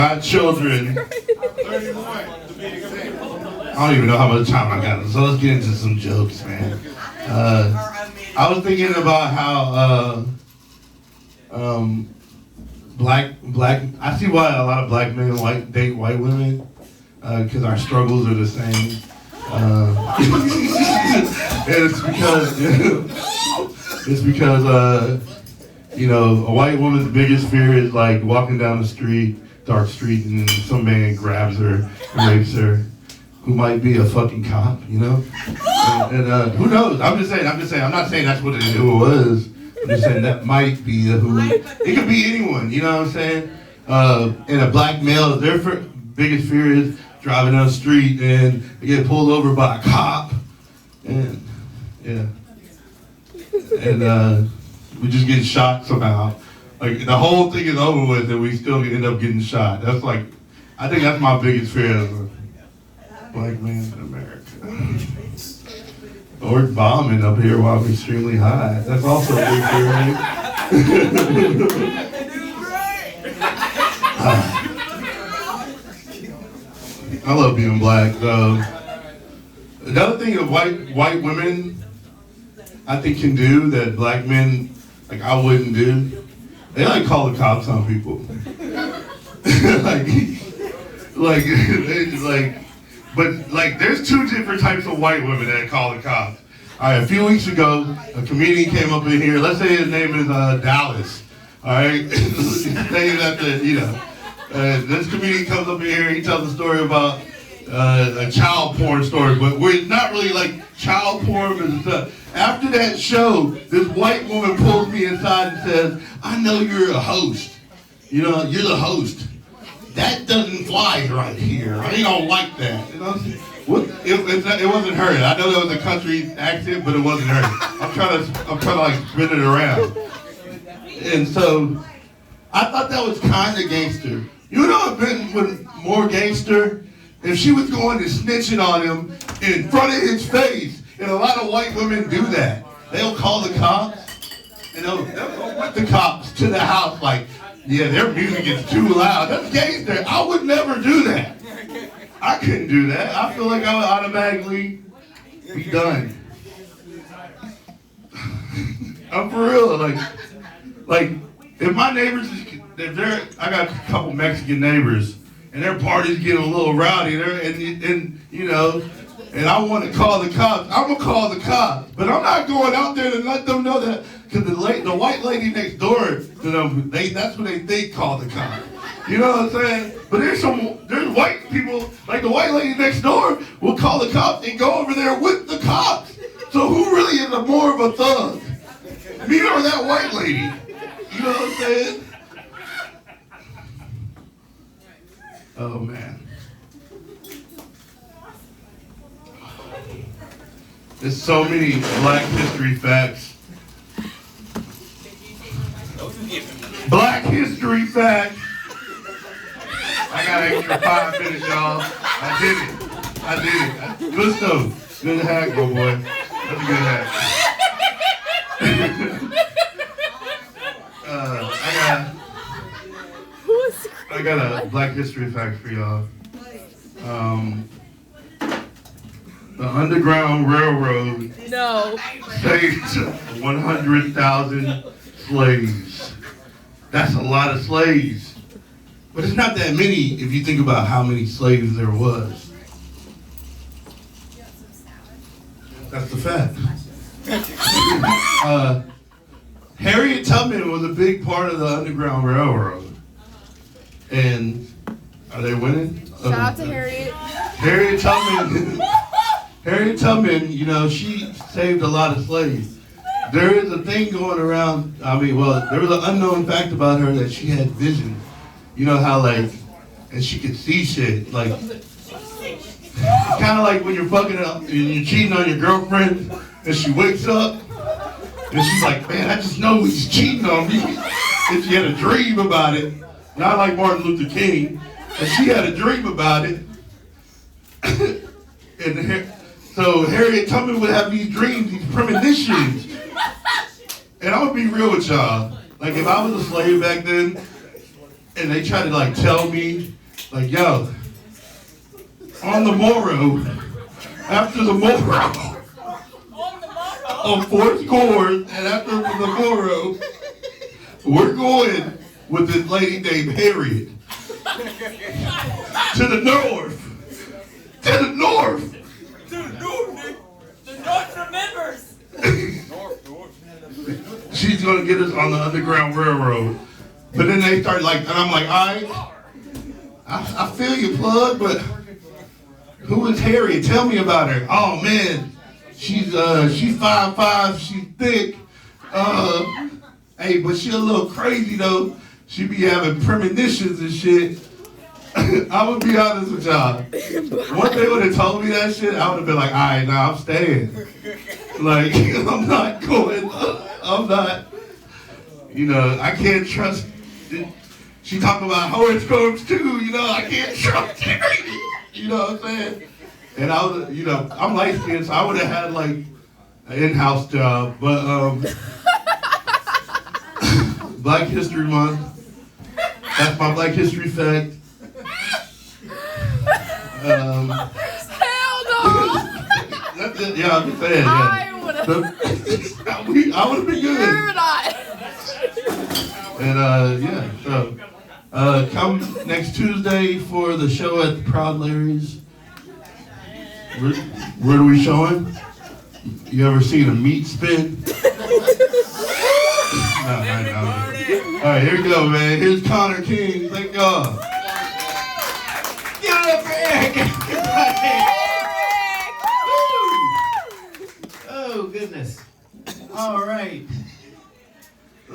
My children. I don't even know how much time I got, so let's get into some jokes, man. I was thinking about how black. I see why a lot of black men date white women because our struggles are the same. It's because you know, a white woman's biggest fear is like walking down the street, dark street, and then some man grabs her and rapes her, who might be a fucking cop, you know? And who knows? I'm just saying. I'm not saying that's what it was. I'm just saying that might be who. It could be anyone, you know what I'm saying? And a black male, their biggest fear is driving down the street and they get pulled over by a cop, and yeah, and we just get shot somehow. Like the whole thing is over with, and we still end up getting shot. That's like, I think that's my biggest fear as a black man in America. Or bombing up here while I'm extremely high. That's also a big fear, right? I love being black. Another thing that white women, I think, can do that black men, like, I wouldn't do, they like call the cops on people. But there's two different types of white women that call the cops. All right, a few weeks ago, a comedian came up in here. Let's say his name is Dallas. All right, named after, you know. This comedian comes up in here. He tells a story about a child porn story, but we're not really like child porn and stuff. After that show, this white woman pulls me inside and says, "I know you're a host. You know, you're the host. That doesn't fly right here. I don't like that." You know, it wasn't her. I know that was a country accent, but it wasn't her. I'm trying to like spin it around. And so I thought that was kind of gangster. You know, it would been more gangster if she was going to snitching on him in front of his face. And a lot of white women do that. They'll call the cops, and they'll go with the cops to the house like, yeah, their music is too loud. That's gangster. I would never do that. I couldn't do that. I feel like I would automatically be done. I'm for real. Like if my neighbors, I got a couple Mexican neighbors, and their party's getting a little rowdy, and you know, and I want to call the cops. I'm gonna call the cops, but I'm not going out there to let them know that, because the white lady next door to them, that's what they call the cops. You know what I'm saying? But there's white people, like the white lady next door, will call the cops and go over there with the cops. So who really is more of a thug? Me or that white lady? You know what I'm saying? Oh man. There's so many Black history facts. Black history facts. I got an extra 5 minutes, y'all. I did it. Good stuff. Good hack, my boy. That's a good hack. I got a Black history fact for y'all. The Underground Railroad saved 100,000 slaves. That's a lot of slaves. But it's not that many if you think about how many slaves there was. That's the fact. Harriet Tubman was a big part of the Underground Railroad. And are they winning? Shout out to Harriet. Harriet Tubman, you know, she saved a lot of slaves. There is a thing going around, there was an unknown fact about her that she had vision. You know how, like, and she could see shit, like, kind of like when you're fucking up and you're cheating on your girlfriend and she wakes up and she's like, man, I just know he's cheating on me. And she had a dream about it, not like Martin Luther King, and she had a dream about it. So Harriet Tubman would have these dreams, these premonitions. And I'm gonna be real with y'all. Like, if I was a slave back then, and they try to like tell me, like, yo, on the morrow, after the morrow, on fourth chord, and after the morrow, we're going with this lady named Harriet to the north. To the north. To the north, Nick. The north remembers. She's gonna get us on the Underground Railroad. But then they start like, and I'm like, I feel you, plug, but who is Harriet? Tell me about her. Oh man, she's 5'5", she's thick. Hey, but she a little crazy though. She be having premonitions and shit. I would be honest with y'all. Once they would have told me that shit, I would have been like, all right, nah, I'm staying. Like, I'm not going. I'm not. You know, I can't trust it. She talk about horoscopes too. You know, I can't trust her. You know what I'm saying? And I was, you know, I'm light skinned, so I would have had like an in-house job. But Black History Month. That's my Black History fact. Hell no! That's it. Yeah, I'm just saying. Yeah. I would have been good. You're not. And yeah, so come next Tuesday for the show at the Proud Larry's. Where are we showing? You ever seen a meat spin? No. All right, here we go, man. Here's Connor King. Thank God. Give it up for Eric. Oh, goodness. All right.